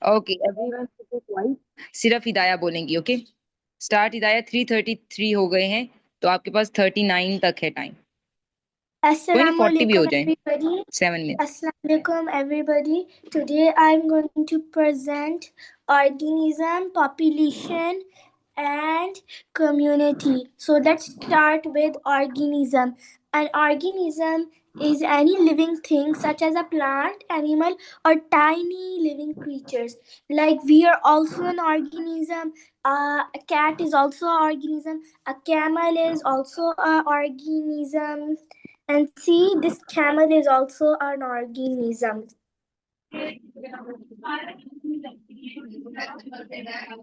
Okay everyone twice, सिर्फ हिदाया बोलेंगी। Okay start. हिदाया 3:33 हो गए हैं, तो आपके पास 39 तक है टाइम। कोई नहीं, 40 भी हो Assalamualaikum जाए। everybody. 7 minute. Assalamualaikum everybody. Today I'm going to present organism, population and community. So let's start with organism. An organism is any living thing such as a plant, animal or tiny living creatures. Like we are also an organism. A cat is also an organism. A camel is also an organism. And see, this camel is also an organism.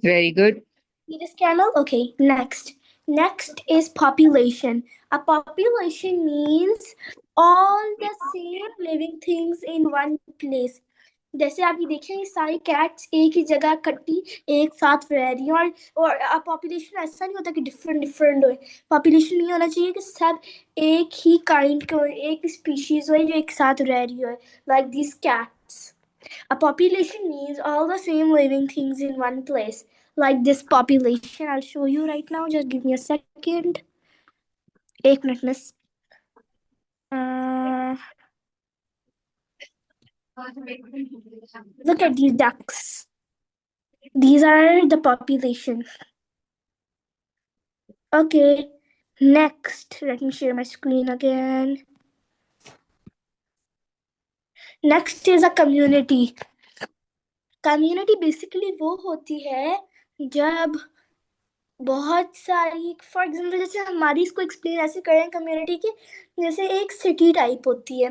Very good. See this camel? Okay, next. Next is population. A population means all the same living things in one place. जैसे आप ये देखें, ये सारी cats एक ही जगह इकट्ठी एक साथ रह रही हैं। और पॉपुलेशन ऐसा नहीं होता कि डिफरेंट डिफरेंट हो। पॉपुलेशन ये होना चाहिए कि सब एक ही काइंड के हो, एक स्पीशीज हो जो एक साथ रह रही हो, like this cats. A population means all the same living things in one place, like this population. I'll show you right now. Just give me a second. एक minute miss. Look at these ducks. These are the population. Okay. Next, let me share my screen again. Next is a community. Community basically वो होती है जब बहुत सारी, for example जैसे हमारी इसको एक्सप्लेन ऐसे करें कम्युनिटी की, जैसे एक सिटी टाइप होती है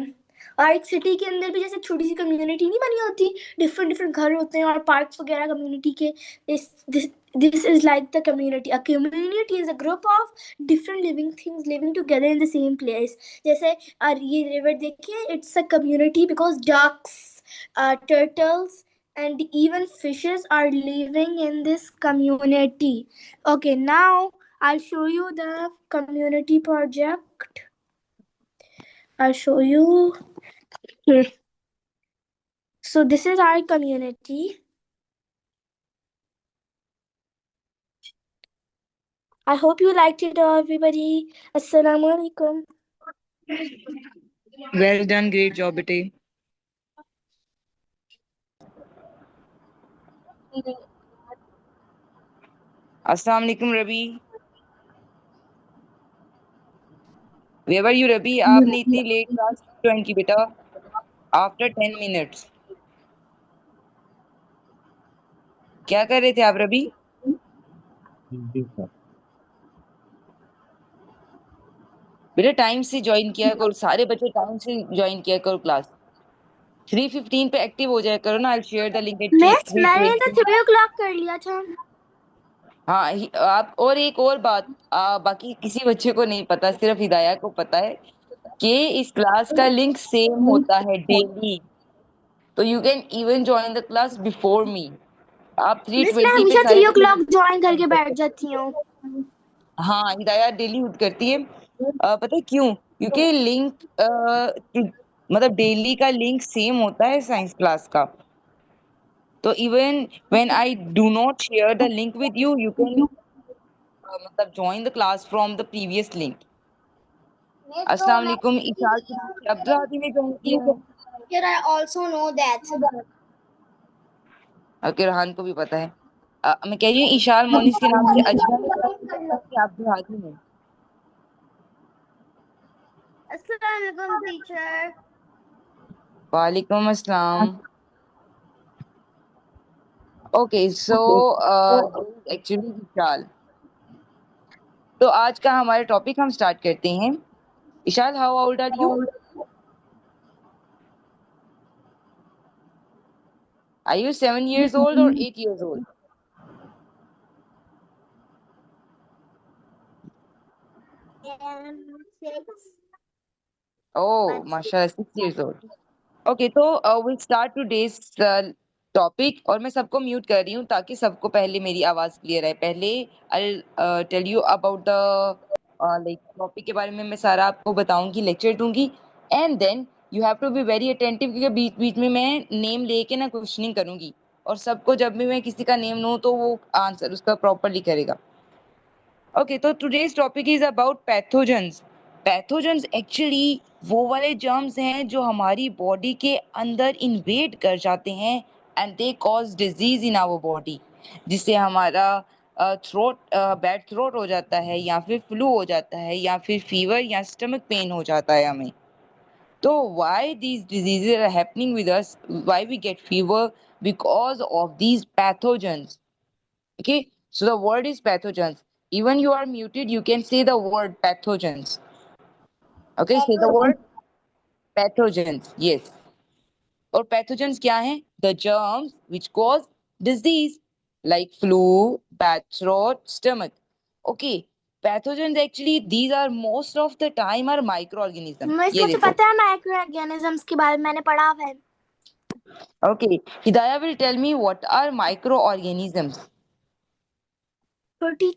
और एक सिटी के अंदर भी जैसे छोटी सी कम्युनिटी नहीं बनी होती, डिफरेंट डिफरेंट घर होते हैं और पार्क्स वगैरह कम्युनिटी के। This is like the community. A community is a group of different living things living together in the same place. जैसे ये रिवर देखिए, it's a community because ducks, turtles and even fishes are living in this community. Okay, now I'll show you the community project. I'll show you. So this is our community. I hope you liked it, everybody. Assalamu alaikum. Well done, great job बेटे। अस्सलाम वालेकुम Ravi. Where are you Ravi? आपने इतनी late class join की बेटा? After 10 minutes. क्या कर रहे थे आप रवि? बेटा टाइम से ज्वाइन किया करो, सारे बच्चे टाइम से ज्वाइन किया करो क्लास। 3:15 पे एक्टिव हो जाया करो ना। I share the link eight miss, three मैंने तो ट्वेंटी 3 o'clock कर लिया था। हाँ आप, और एक और बात, बाकी किसी बच्चे को नहीं पता, सिर्फ हिदाया को पता है कि इस क्लास का लिंक सेम होता है डेली। तो you can even join the class before me. आप थ्री मिस, मैं ट्वेंटी पे हमेशा सारे 3 o'clock ज्वाइन ज्वाइन करके कर बैठ सकते जाती हूँ। हैं। हाँ हिदाया डेली हुड करती है। पता है क्यों? क्योंकि लिंक मतलब डेली का लिंक सेम होता है साइंस क्लास का। तो even when I do not share the link with you, you can मतलब join the class from the previous link. Miss, तो अस्सलाम मैं वालेकुम। इशार से अब्दुल ने ज्वाइन किया है। Here I also know that. Okay, Rehan को भी पता है। मैं कह रही हूँ ईशान मोनिस के नाम से अजरा ने ज्वाइन किया, अब्दुल हादी ने। Assalamualaikum, teacher. वालेकुम अस्सलाम। ओके सो एक्चुअली विशाल, तो आज का हमारा टॉपिक हम स्टार्ट करते हैं। Ishal, how old are you? Are you 7 years old or 8 years old? Six. Oh, I'm six. माशाल्लाह, 6 years old. ओके तो विल स्टार्ट टुडेज टॉपिक, और मैं सबको म्यूट कर रही हूँ ताकि सबको पहले मेरी आवाज क्लियर है। पहले I tell you about the like topic के बारे में मैं सारा आपको बताऊंगी, लेक्चर दूंगी। And then you have to be very attentive, क्योंकि बीच बीच में मैं नेम लेके ना क्वेश्चनिंग करूंगी। और सबको जब भी मैं किसी का नेम लूं तो वो आंसर उसका प्रॉपरली करेगा। ओके, तो today's topic is about pathogens. Pathogens actually वो वाले जर्म्स हैं जो हमारी बॉडी के अंदर इन्वेड कर जाते हैं and they cause disease in our body, जिससे हमारा थ्रोट बैड थ्रोट हो जाता है, या फिर फ्लू हो जाता है, या फिर फीवर या स्टमक पेन हो जाता है हमें। तो why these diseases are happening with us, why we get fever? Because of these pathogens. Okay, so the word is pathogens. Even you are muted, you can say the word pathogens. Okay, say the word pathogens. Yes. और pathogens क्या हैं? The germs which cause disease like flu, bad throat, stomach. Okay, pathogens actually these are most of the time are microorganism. Miss ये मुझे देखो. पता है micro organisms के बारे में मैंने पढ़ा हुआ है। Okay, Hidayah will tell me what are microorganisms. Pretty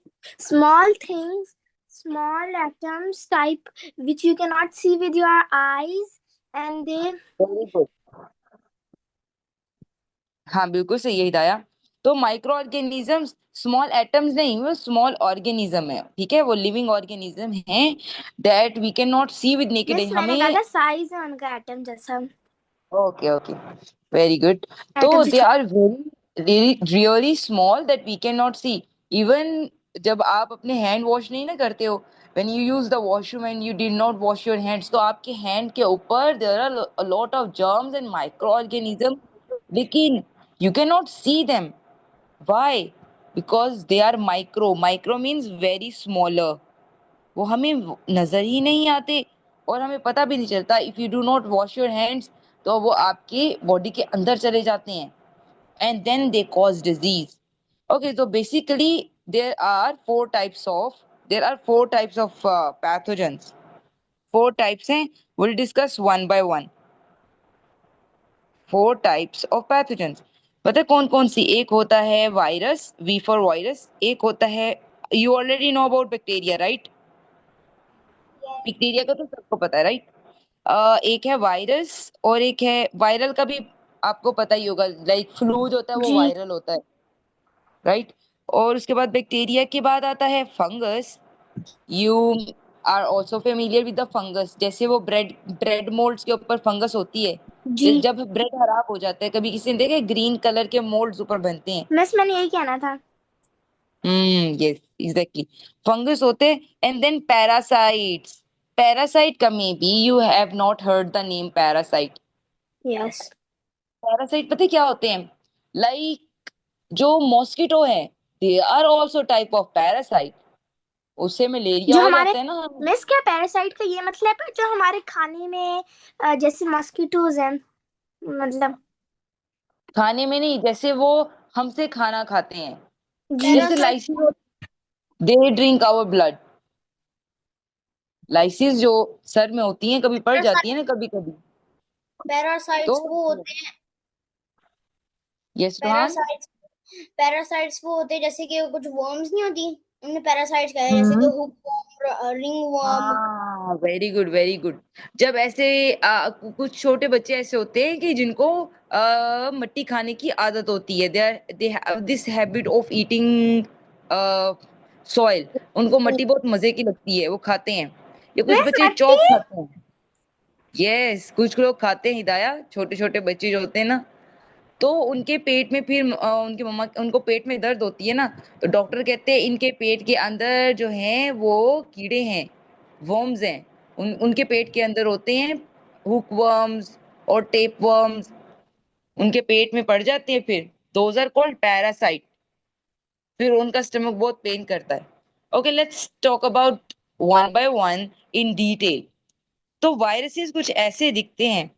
small things, small atoms type which you cannot see with your eyes, and they Very good. हाँ बिल्कुल सही है हिदाया। तो माइक्रो ऑर्गेनिजम्स स्मॉल एटम्स नहीं, वो स्मॉल ऑर्गेनिज्म है, ठीक है, वो लिविंग ऑर्गेनिज्म है that we can not see with naked eye. Miss मैंने कहा हमें था साइज है उनका एटम जैसा। Okay okay, very good. तो atom they say are very really small that we can not see. Even जब आप अपने हैंड वॉश नहीं ना करते हो, when you use the washroom and you did not wash your hands, तो आपके हैंड के ऊपर there are a lot of germs and micro organism, लेकिन you can not see them. Why? Because they are micro. Micro means very smaller. वो हमें नजर ही नहीं आते और हमें पता भी नहीं चलता। If you do not wash your hands तो वो आपके बॉडी के अंदर चले जाते हैं and then they cause disease. Okay, तो basically there are four types of pathogens. Four types हैं, will discuss one by one. Four types of pathogens, पता है कौन कौन सी? एक होता है वायरस, वी फॉर वायरस। एक होता है, you already know about bacteria right? Bacteria का तो सबको पता है राइट? एक है वायरस और एक है वायरल का भी आपको पता ही होगा, लाइक फ्लू जो होता है वो जी वायरल होता है राइट? और उसके बाद बैक्टीरिया के बाद आता है fungus. You are also familiar with the fungus, जैसे वो ब्रेड मोल्ड्स के ऊपर फंगस होती है। जी जब ब्रेड खराब हो जाता है, कभी किसी ने देखे ग्रीन कलर के मोल्ड्स ऊपर बनते हैं? मिस मैंने यही कहना था। यस एग्जैक्टली, फंगस होते हैं। And then parasites. पैरासाइट का may be you have not heard the name parasite. Yes parasite पता है क्या होते हैं? लाइक जो मॉस्किटो है, they are also type of parasite. उससे मलेरिया जो हो हमारे जाता है ना। मिस क्या पैरासाइट का ये मतलब है जो हमारे खाने में जैसे मॉस्किटोज हैं मतलब। खाने में नहीं, जैसे वो हमसे खाना खाते हैं, जी जैसे lices, they drink our blood. Lices जो सर में होती है, कभी पड़ जाती है ना कभी कभी। तो पैरासाइट्स वो होते हैं। यस रोहान। पैरासाइट्स पैरासाइट्स वो होते हैं जैसे कि कुछ वर्म्स नहीं होती, उन्हें पैरासाइट्स कहते हैं, जैसे कि हम्म, हुक वर्म, रिंग वर्म। हाँ वेरी गुड वेरी गुड। जब ऐसे कुछ छोटे बच्चे ऐसे होते हैं कि जिनको मट्टी खाने की आदत होती है, they have this habit of eating soil. उनको मट्टी बहुत मजे की लगती है, वो खाते हैं। या कुछ मिस बच्चे मट्टी। चौक खाते हैं। यस, कुछ लोग खाते हैं हिदाया, छोटे छोटे बच्चे जो होते हैं ना, तो उनके पेट में फिर उनकी मम्मा उनको पेट में दर्द होती है ना, तो डॉक्टर कहते हैं इनके पेट के अंदर जो हैं वो कीड़े हैं, वर्म्स हैं। उनके पेट के अंदर होते हैं हुक वर्म्स और टेप वर्म्स, उनके पेट में पड़ जाते हैं, फिर दोज आर कॉल्ड पैरासाइट। फिर उनका स्टमक बहुत पेन करता है। Okay, let's talk about one by one in detail. तो वायरसेस कुछ ऐसे दिखते हैं,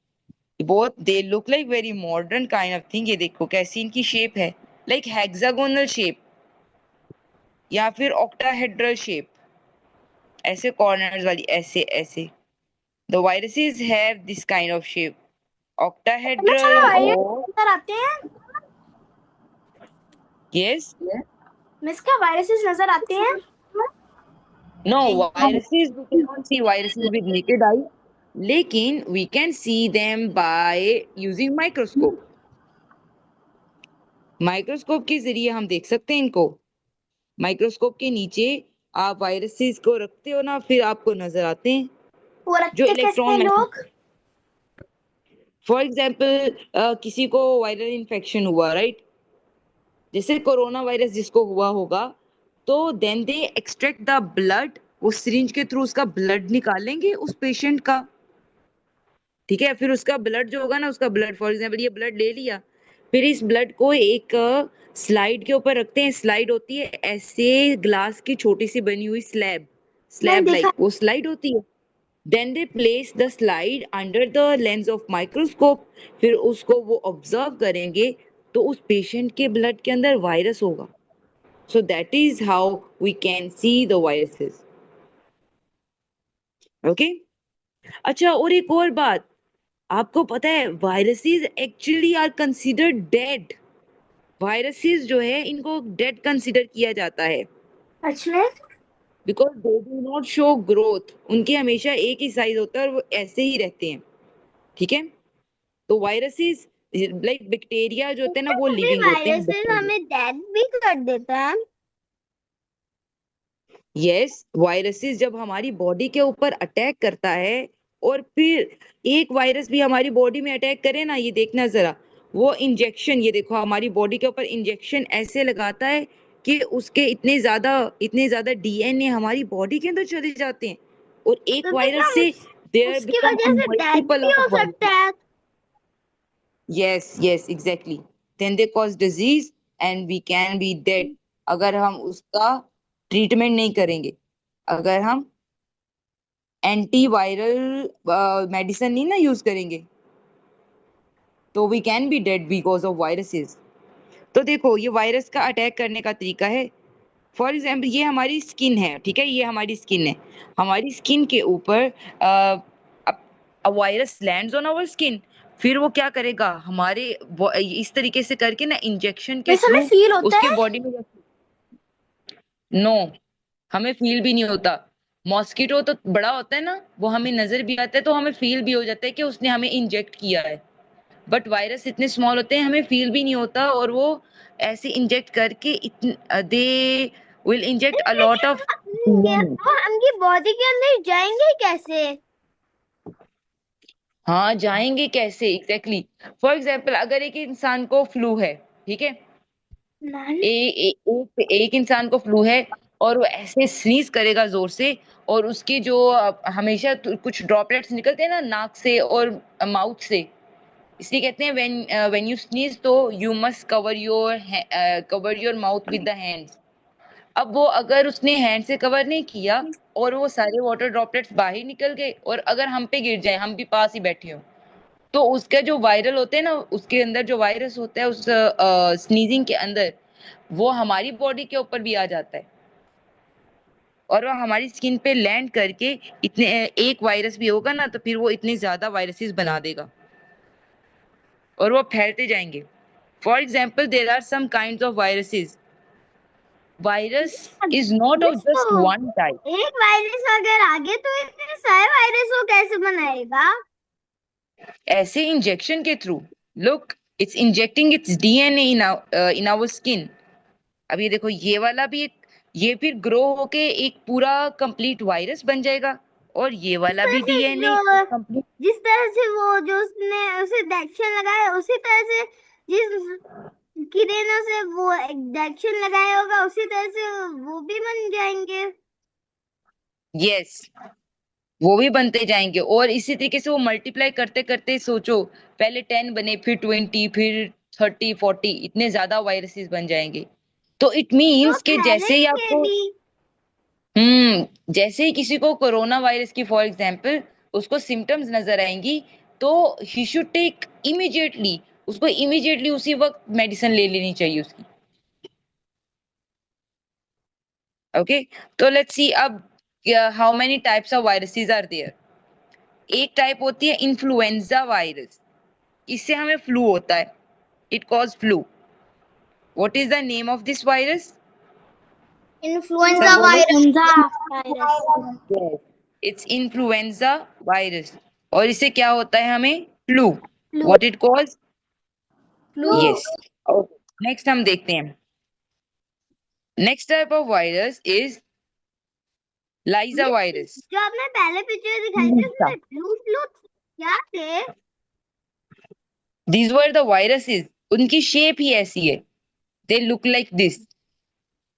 both they look like very modern kind of thing. ये देखो कैसी इनकी शेप है, लाइक हेक्सागोनल शेप या फिर ऑक्टाहेड्रल शेप, ऐसे कॉर्नर्स वाली, ऐसे ऐसे। The viruses have this kind of shape, miss हमें ऑक्टाहेड्रल वायरस और नजर आते हैं। यस। मिस क्या वायरसेस नजर आते हैं? No, viruses we can not see viruses with naked eye, लेकिन we can see them by using microscope. Microscope के जरिए हम देख सकते हैं इनको। माइक्रोस्कोप के नीचे आप वायरसेस को रखते हो ना, फिर आपको नजर आते हैं वो जो रखते कैसे हैं इलेक्ट्रॉन लोग? मैसेज। फॉर एग्जाम्पल किसी को वायरल इन्फेक्शन हुआ, राइट, जैसे कोरोना वायरस जिसको हुआ होगा, तो then they extract the blood, वो सिरिंज के थ्रू उसका ब्लड निकालेंगे उस पेशेंट का। ठीक है, फिर उसका ब्लड जो होगा ना, उसका ब्लड फॉर एग्जाम्पल ये ब्लड ले लिया, फिर इस ब्लड को एक स्लाइड के ऊपर रखते हैं। स्लाइड होती है ऐसे ग्लास की छोटी सी बनी हुई स्लैब, मैंने स्लैब देखा। लाइक वो स्लाइड होती है। Then they place the slide under the lens of microscope, फिर उसको वो ऑब्जर्व करेंगे, तो उस पेशेंट के ब्लड के अंदर वायरस होगा। So that is how we can see the viruses. Okay. अच्छा, और एक और बात, आपको पता है viruses actually are considered dead. Viruses जो है इनको डेड कंसिडर किया जाता है, सच में? Because they do not show growth. उनके हमेशा एक ही साइज होता है और वो ऐसे ही रहते हैं। ठीक है, तो वायरसेस लाइक बैक्टीरिया जो होते हैं ना, वो कभी लिविंग होते हैं, वायरसेस बैक्टीरिया। हमें डेड भी कर देता है? यस, वायरसेस जब हमारी बॉडी के ऊपर अटैक करता है, और फिर एक वायरस भी हमारी बॉडी में अटैक करे ना, ये देखना जरा, वो इंजेक्शन, ये देखो हमारी बॉडी के ऊपर इंजेक्शन ऐसे लगाता है कि उसके इतने ज्यादा डीएनए हमारी बॉडी के अंदर चले जाते हैं, और एक तो क्या वायरस से देयर उसकी बिकम अ वजह से डेड मल्टीपल भी ऑफ हो सकता वायरसेस। है? Yes yes exactly, then they cause disease and we can be dead, अगर हम उसका ट्रीटमेंट नहीं करेंगे। अगर हम एंटीवायरल मेडिसिन नहीं ना यूज करेंगे, तो we can be dead because of viruses. तो देखो, ये वायरस का अटैक करने का तरीका है। फॉर एग्जाम्पल ये हमारी स्किन है, ठीक है, ये हमारी स्किन है। हमारी स्किन के ऊपर virus lands on our skin, फिर वो क्या करेगा, हमारे इस तरीके से करके ना, इंजेक्शन के वैसे हमें थ्रू फील होता उसके है? बॉडी में। नो, हमें फील भी नहीं होता। मॉस्किटो तो बड़ा होता है ना, वो हमें नजर भी आता है, तो हमें फील भी हो जाता है कि उसने हमें इंजेक्ट किया है। बट वायरस इतने स्मॉल होते हैं, हमें फील भी नहीं होता, और वो ऐसे इंजेक्ट करके they will inject a lot of. ये वो हमकी बॉडी के अंदर जाएंगे कैसे? हाँ, जाएंगे कैसे, एग्जैक्टली। फॉर एग्जाम्पल अगर एक इंसान को फ्लू है, ठीक है, मैन। एक इंसान को फ्लू है, और वो ऐसे स्नीज करेगा जोर से, और उसकी जो हमेशा कुछ ड्रॉपलेट्स निकलते हैं ना नाक से और माउथ से, इसलिए कहते हैं व्हेन यू स्नीज, तो you must cover your mouth with the hands. अब वो अगर उसने हैंड से कवर नहीं किया, और वो सारे वाटर ड्रॉपलेट्स बाहर निकल गए, और अगर हम पे गिर जाए, हम भी पास ही बैठे हो, तो उसका जो वायरल होते हैं ना, उसके अंदर जो वायरस होता है उस स्नीजिंग के अंदर, वो हमारी बॉडी के ऊपर भी आ जाता है, और वो हमारी स्किन पे लैंड करके, इतने एक वायरस भी होगा ना, तो फिर वो इतने ज्यादा वायरसेस बना देगा, और वो फैलते जाएंगे। For example there are some kind of viruses. Virus is not of इसको जस्ट वन टाइप। एक वायरस अगर आगे तो इतने सारे वायरस वो कैसे बनाएगा? ऐसे इंजेक्शन के through, look, it's injecting its DNA in our skin. अब ये देखो, ये वाला भी एक, ये फिर ग्रो होके एक पूरा कंप्लीट वायरस बन जाएगा, और ये जिस वाला तरह भी से डीएनए जो कंप्लीट। जिस तरह से वो जो उसने उसे इंजेक्शन लगाया उसी तरह से, जिस किरणों से वो इंजेक्शन लगाया होगा उसी तरह से वो भी बन जाएंगे। यस, वो भी बनते जाएंगे, और इसी तरीके से वो मल्टीप्लाई करते करते, सोचो, पहले 10 बने, फिर 20, फिर 30, 40, इतने ज्यादा वायरसेस बन जाएंगे। तो इट तो मीन्स कि जैसे ही फैलेंगे आपको, भी। जैसे ही किसी को कोरोना वायरस की फॉर एग्जांपल उसको सिम्टम्स नजर आएंगी, तो ही शुड टेक इमीडिएटली, उसको इमीडिएटली उसी वक्त मेडिसिन ले लेनी चाहिए उसकी। ओके, तो लेट्स सी अब how many types of viruses are there. एक टाइप होती है इन्फ्लुएंजा वायरस, इससे हमें फ्लू होता है, it cause flu. What is the name of this virus? सब इन्फ्लुएंजा बोलो। Virus. Virus. It's influenza virus, और इससे क्या होता है हमें? Flu. Flu. What it cause? Flu. Yes. Next हम देखते हैं, next type of virus is lyssa virus. जो आपने पहले पिक्चर दिखाई थी उसमें ब्लू ब्लू क्या थे? दीज वर द वायरसेस, उनकी शेप ही ऐसी है, दे लुक लाइक दिस।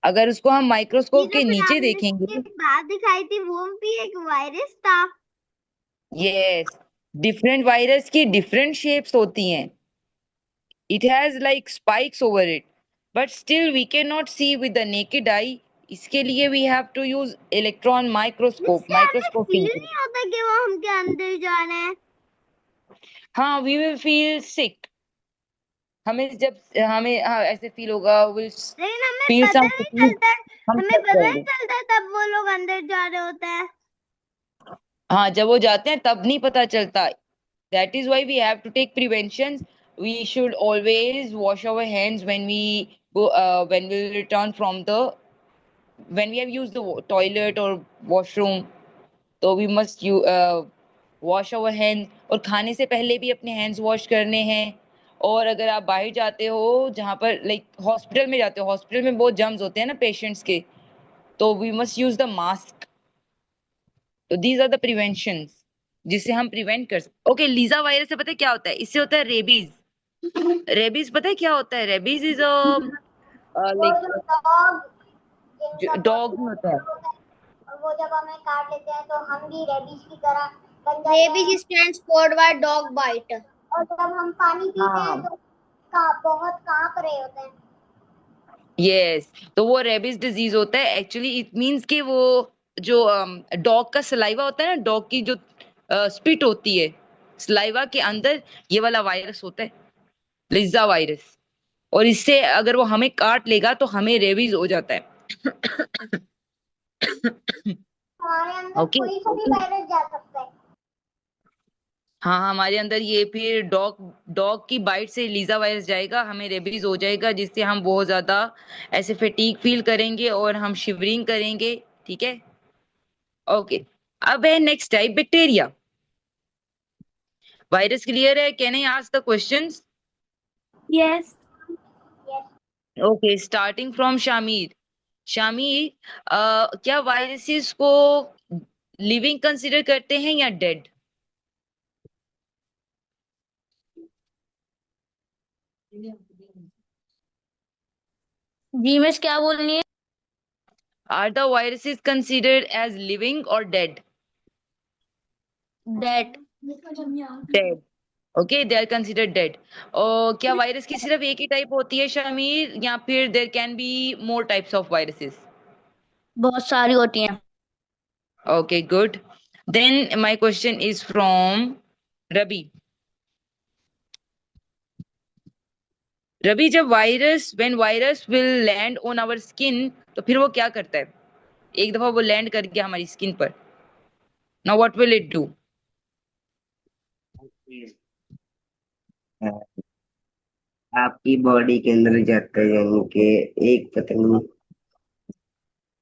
अगर उसको हम ये माइक्रोस्कोप जो के फिर नीचे आपने देखेंगे, इसके बाद दिखाई थी वो भी एक वायरस था। यस, डिफरेंट वायरस की डिफरेंट शेप्स होती हैं, it has like spikes over it, but still we cannot see with the naked eye, इसके लिए we have to use electron microscope, जिससे हमें माइक्रोस्कोपी। फील नहीं होता कि वो हमके अंदर जा रहे हैं। हाँ, we will feel sick, हमें जब हमें हाँ, ऐसे फील होगा, विल लेकिन हमें फील पता सम नहीं फटीग, चलता, हम हमें थक पता नहीं जाएंगे। चलता तब वो लोग अंदर जा रहे होते हैं। हाँ, जब वो जाते हैं तब नहीं पता चलता, that is why we have to take preventions. We should always wash our hands when we go when we return from the when we have used the toilet or washroom, तो we must you wash our hand, और खाने से पहले भी अपने hands wash करने हैं। और अगर आप बाहर जाते हो, जहाँ पर लाइक हॉस्पिटल में जाते हो, हॉस्पिटल में बहुत जर्म्स होते हैं ना पेशेंट्स के, तो we must use the mask. तो दीज आर द प्रिवेंशंस जिससे हम प्रिवेंट कर सकते। ओके, लीजा वायरस से पता है क्या होता है? इससे होता है रेबीज। रेबीज पता है क्या होता है? रेबीज इज वो लाइक जो डॉग जिनका बहुत डॉग में होता है। होता है और वो जब हमें काट लेते हैं तो हम भी रेबीज की तरह बन जाते हैं। Rabies stands for by dog bite. और जब हम पानी पीते हैं हाँ, तो बहुत कांप रहे होते हैं। यस, तो वो रेबीज डिजीज होता है एक्चुअली। इट मींस कि वो जो डॉग का सलाइवा होता है ना, डॉग की जो स्पिट होती है, सलाइवा के अंदर ये वाला वायरस होता है, लिज्जा वायरस। और इससे अगर वो हमें काट लेगा तो हमें रेबीज हो जाता है। हमारे अंदर ओके, कोई सा भी वायरस जा सकता है। हाँ, हमारे अंदर ये फिर डॉग डॉग की बाइट से लीजा वायरस जाएगा, हमें रेबीज हो जाएगा, जिससे हम बहुत ज्यादा ऐसे फटीग फील करेंगे और हम शिवरिंग करेंगे। ठीक है, ओके। अब है next type, bacteria. Virus clear है? Can I ask the questions? Yes. Yes. Okay, starting from Shamir. Shamir, क्या वायरसेस को लिविंग कंसीडर करते हैं या डेड? जी मिस क्या बोल रही है? Are the viruses considered as living और डेड? Dead. Dead, okay, they are considered dead. और क्या वायरस की सिर्फ एक ही टाइप होती है शामिर, या फिर there can be more types of viruses? बहुत सारी होती हैं। Okay, good. Then my question is from Rabi. Rabi, जब virus when virus will land on our skin, तो फिर वो क्या करता है? एक दफा वो लैंड कर गया हमारी स्किन पर, now what will it do? आपकी बॉडी के अंदर जाता है, यानी कि एक पता नहीं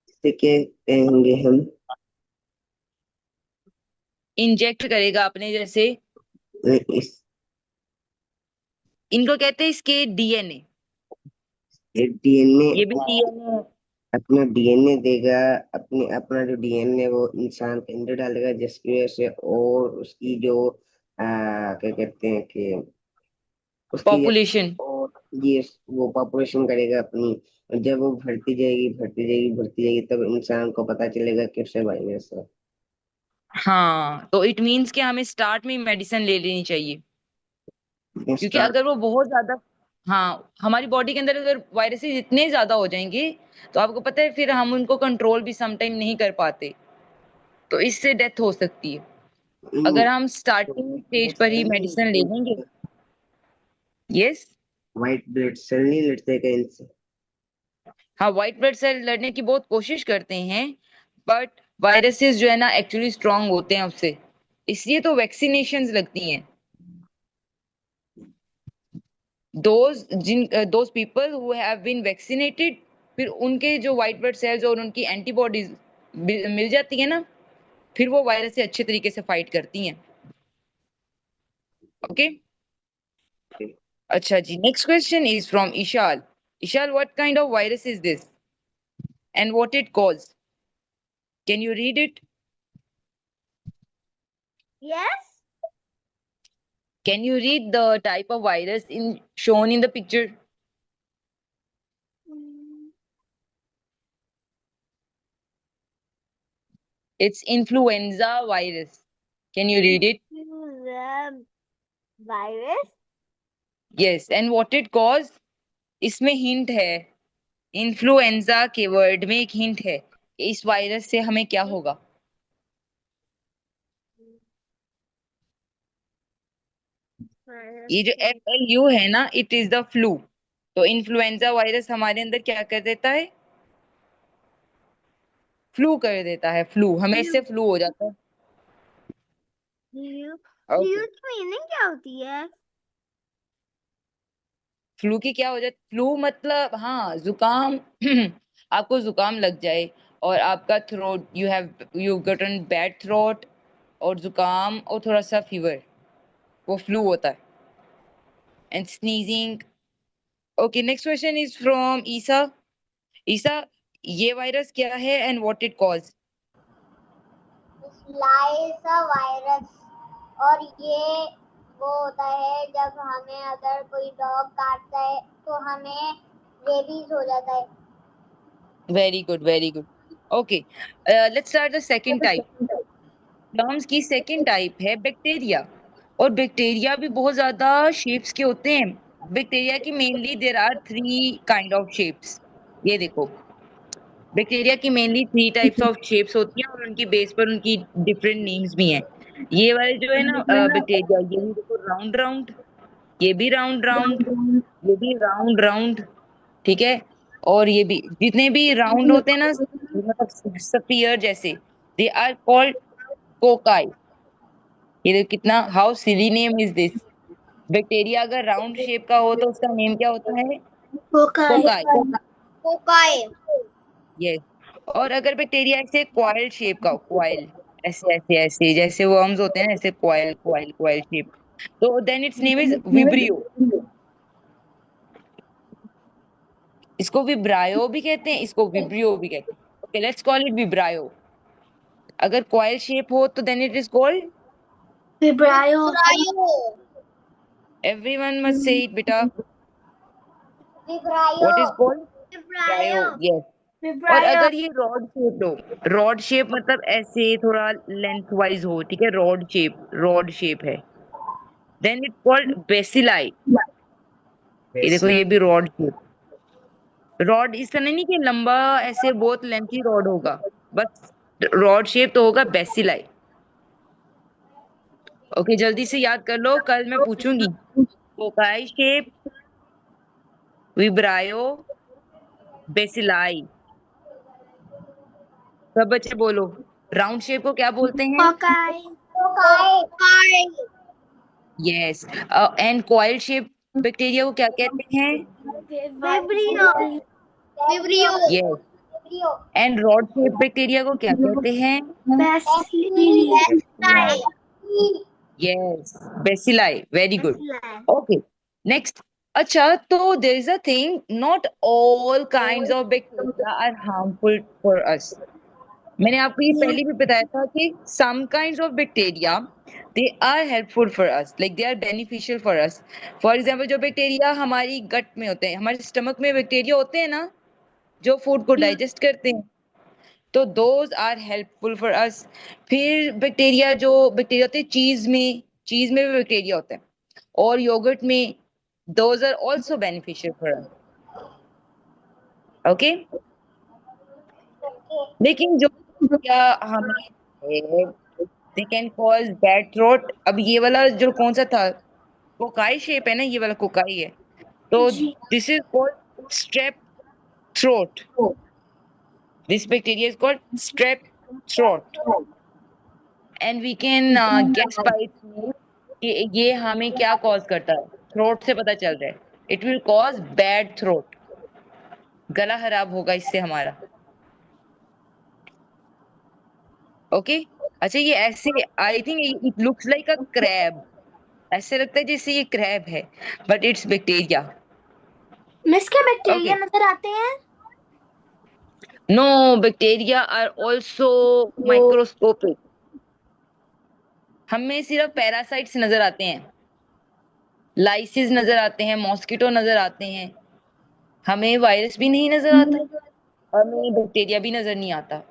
इसे क्या कहेंगे हम। इंजेक्ट करेगा अपने जैसे, इस इनको कहते हैं इसके डीएनए। डीएनए ये भी डीएनए। अपना डीएनए देगा। अपना जो डीएनए वो इंसान के अंदर डालेगा, जिसकी वजह से और उसकी जो क्या कहते हैं कि उसकी पॉपुलेशन। और ये वो पॉपुलेशन करेगा अपनी। और जब वो बढ़ती जाएगी बढ़ती जाएगी बढ़ती जाएगी, तब इंसान को पता चलेगा कि उससे वायरस है। हाँ, तो इट मीन्स कि हमें स्टार्ट में मेडिसिन ले लेनी चाहिए, क्योंकि स्टार्ट अगर वो बहुत ज्यादा, हाँ, हमारी बॉडी के अंदर अगर वायरसेस इतने ज्यादा हो जाएंगे, तो आपको पता है फिर हम उनको कंट्रोल भी सम टाइम नहीं कर पाते, तो इससे डेथ हो सकती है। अगर हम स्टार्टिंग स्टेज पर ही मेडिसिन ले लेंगे। यस। व्हाइट ब्लड सेल नहीं लड़ते कहीं से। हाँ, व्हाइट ब्लड सेल लड़ने की बहुत कोशिश करते हैं, बट वायरसेस जो है ना एक्चुअली स्ट्रांग होते हैं उससे, इसलिए तो वैक्सीनेशंस लगती हैं। Those people who have been vaccinated, फिर उनके जो व्हाइट ब्लड सेल्स और उनकी एंटीबॉडीज मिल जाती है ना, फिर वो वायरस से अच्छे तरीके से फाइट करती हैं। ओके, अच्छा जी, next question is from Ishal. Ishal, what kind of virus is this and what it causes? Can you read it? Yes. Can you read the type of virus shown in the picture? It's influenza virus. Can you read it? Virus. Yes, and what it cause? इसमें hint है, influenza के word में एक hint है कि इस virus से हमें क्या होगा. ये जो FLU है ना, इट इज द फ्लू. तो इन्फ्लुएंजा वायरस हमारे अंदर क्या कर देता है? फ्लू कर देता है. फ्लू हमें इससे फ्लू हो जाता है. फ्लू की मीनिंग क्या होती है? फ्लू की क्या हो जाती? फ्लू मतलब हाँ, जुकाम. आपको जुकाम लग जाए और आपका throat, you gotten bad throat और जुकाम और थोड़ा सा फीवर, वो फ्लू होता है. And sneezing. Okay, next question is from Isa. Isa, ये वायरस क्या है and what it cause? Lyssa virus, और ये वो होता है जब हमें अगर कोई डॉग काटता है तो हमें रेबीज हो जाता है. Very good, very good. Okay, let's start the second type. Worms की सेकंड टाइप है बैक्टीरिया. और बैक्टीरिया भी बहुत ज्यादा शेप्स के होते हैं. बैक्टीरिया की mainly there are 3 kind of shapes. ये देखो, बैक्टीरिया की मेनली 3 टाइप्स ऑफ शेप्स होती हैं और उनकी बेस पर उनकी डिफरेंट नेम्स भी हैं. ये वाले जो है ना बैक्टीरिया, ये भी देखो राउंड राउंड, ये भी राउंड राउंड, ये भी राउंड राउंड. ठीक है. और ये भी, जितने भी राउंड होते हैं ना, मतलब स्फीयर जैसे, दे आर कॉल्ड कोकाई. ये देखो कितना, how silly name is this. Bacteria अगर राउंड शेप का हो तो उसका नेम क्या होता है? कोकाई. कोकाई. कोकाई. यस. और अगर बैक्टीरिया ऐसे क्वाइल शेप का हो, क्वाइल, ऐसे ऐसे ऐसे जैसे वर्म्स होते हैं ना, ऐसे क्वाइल क्वाइल क्वाइल शेप, तो then its name is vibrio. इसको विब्रायो भी कहते हैं, इसको विब्रियो भी कहते हैं. Okay, let's call it vibrio. अगर क्वाइल शेप हो तो then it is called vibrio. Everyone must say it बेटा. Vibrio. What is called? Vibrio. Vibrio. Yes. और विब्रायो. अगर ये रॉड शेप हो, रॉड शेप मतलब ऐसे थोड़ा लेंथ वाइज हो, ठीक है, रॉड शेप, रॉड शेप है, देन इट कॉल्ड बेसिलाई. ये देखो, ये भी रॉड शेप. रॉड इस तरह नहीं कि लंबा ऐसे बहुत लेंथी रॉड होगा, बस रॉड शेप तो होगा बेसिलाई. ओके, जल्दी से याद कर लो, कल मैं पूछूंगी. Cocci shape, vibrio, bacilli. सब बच्चे बोलो, राउंड शेप को क्या बोलते हैं? Cocci. Cocci. Yes. And coil shape bacteria को क्या कहते हैं? Vibrio. Vibrio. Yes. And rod shape bacteria को क्या कहते हैं? Bacilli. Yes, bacilli. Very good. Okay, next. अच्छा, तो there is a thing, not all kinds of bacteria are harmful for us. मैंने आपको ये पहले भी बताया था कि सम kinds of bacteria, they are helpful for us, like they are beneficial for us. For example, जो बैक्टीरिया हमारी गट में होते हैं, हमारे स्टमक में बैक्टीरिया होते हैं ना, जो फूड को डाइजेस्ट करते हैं, तो those are helpful for us. फिर बैक्टीरिया, जो बैक्टीरिया होते हैं चीज में भी बैक्टीरिया होते हैं, और योगर्ट में, those are also beneficial for us. Okay. लेकिन जो क्या हमें, they can cause bad throat. अब ये वाला जो कौन सा था, कोकाई शेप है ना, ये वाला कोकाई है, तो this is called strep throat. This bacteria is called strep throat. And we can guess by कि ये हमें क्या कॉज करता है. थ्रोट से पता चल रहा है, it will cause bad throat. गला खराब होगा इससे हमारा. ओके. अच्छा, ये ऐसे, I think it looks like a crab. ऐसे लगता है जैसे ये क्रैब है, बट इट्स बैक्टीरिया. मिस क्या बैक्टीरिया Okay. नजर आते हैं? No, bacteria are also microscopic. हमें सिर्फ पैरासाइट्स नजर आते हैं, लाइसिस नजर आते हैं, मॉस्किटो नजर आते हैं, हमें वायरस भी नहीं नजर आता, हमें बैक्टीरिया भी नजर नहीं आता,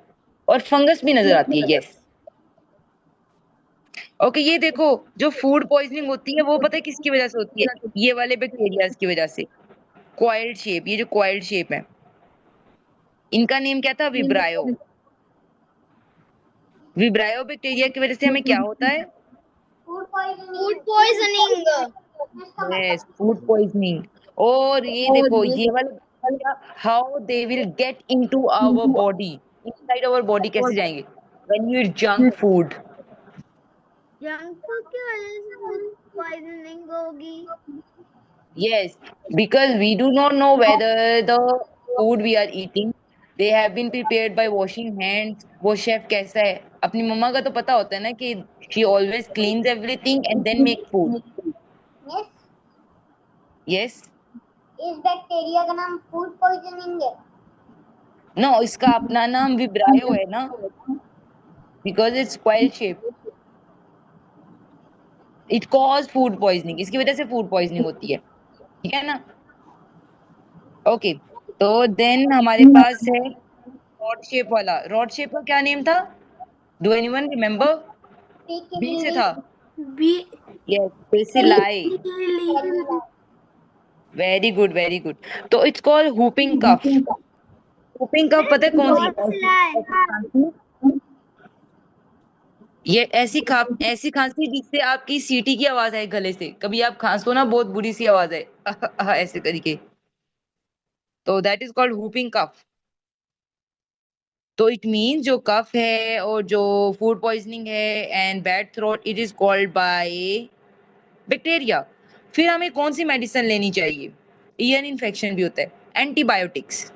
और फंगस भी नजर आती है। यस। ओके, ये देखो, जो फूड पॉइजनिंग होती है वो पता है किसकी वजह से होती है? ये वाले बैक्टीरिया की वजह से। क्वाइल्ड शेप, ये जो क्वाइल्ड शेप है, इनका नेम क्या था? विब्रायो। विब्रायो बैक्टीरिया की वजह से हमें क्या होता है? Food poisoning. Yes, food poisoning. और ये देखो, ये वाला how they will get into our body, inside our body कैसे जाएंगे? When you eat junk food. Junk food की वजह से फूड पॉइजनिंग होगी। Yes, because we do not know whether the food we are eating they have been prepared by washing hands. वो chef कैसा है? अपनी मम्मा का तो पता होता है ना कि she always cleans everything and then make food. Yes. Yes? इस बैक्टीरिया का नाम फूड पॉइजनिंग है। No, इसका अपना नाम विब्रायो है ना, because it's coil shape. It cause food poisoning. इसकी वजह से food poisoning होती है, ठीक है ना? ओके, तो देन हमारे पास है रॉड शेप वाला। रॉड शेप का क्या नेम था? Do anyone remember? बी से था। B. Yes, bacilli. Very good, very good. तो it's called whooping cough. Whooping cough पता है कौन सी? ऐसी खांसी, ये ऐसी खांसी जिससे आपकी सीटी की आवाज आए गले से। कभी आप खांसो ना, बहुत बुरी सी आवाज आए ऐसे करके, तो that is called whooping cough. तो इट मीन जो कफ है और जो फूड पॉइजनिंग है and bad throat, it is called by bacteria. फिर हमें कौन सी मेडिसिन लेनी चाहिए? ईयर इन्फेक्शन भी होता है, antibiotics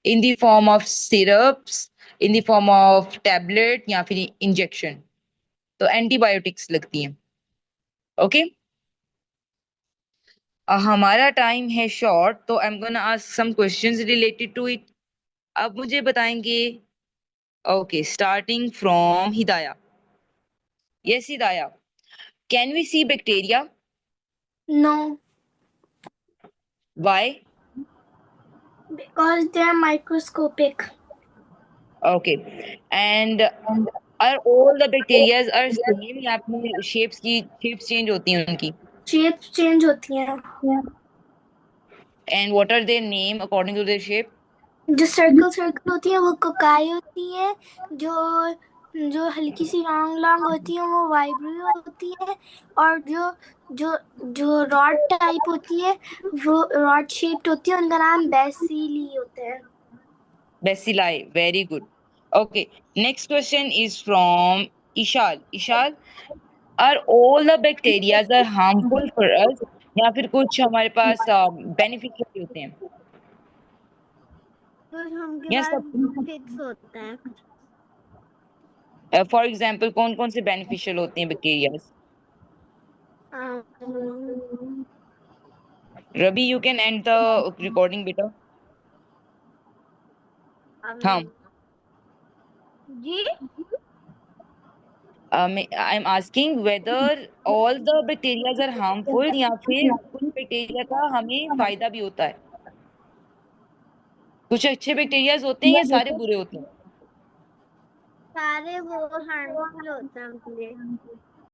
in the form of syrups, in the form of tablet या फिर इंजेक्शन। तो एंटीबायोटिक्स लगती हैं। ओके, हमारा टाइम है शॉर्ट, तो I am gonna ask some questions related to it. अब मुझे बताएंगे। Okay, starting from Hidaya. Yes Hidaya, can we see bacteria? No, why? Because they are microscopic. Okay, and are all the bacterias are same या अपनी shapes change होती हैं उनकी? Shapes change होती हैं। And what are their name according to their shape? जो circle circle होती है वो कोकाई होती है। जो जो हल्की सी लॉन्ग लॉन्ग होती है वो वाइब्रियो होती है। और जो जो जो रॉड टाइप होती है वो रॉड शेप्ड होती है, उनका नाम बेसिली होते हैं। Bacilli, very good. Okay, next question is from Ishal. Ishal, are all the bacterias are harmful for us, या फिर कुछ हमारे पास बेनिफिशियल होते हैं, तो हमके या पास सब? फिक्स होता है। फॉर एग्जाम्पल कौन कौन से बेनिफिशियल होते हैं bacterias? Ravi, you can end the recording बेटा। हाँ, जी। I am asking whether all the bacterias are harmful या फिर कुछ बैक्टीरिया का हमें फायदा भी होता है। कुछ अच्छे बैक्टीरियाज होते हैं या सारे बुरे होते हैं? सारे वो हार्मफुल होते हैं हमके लिए।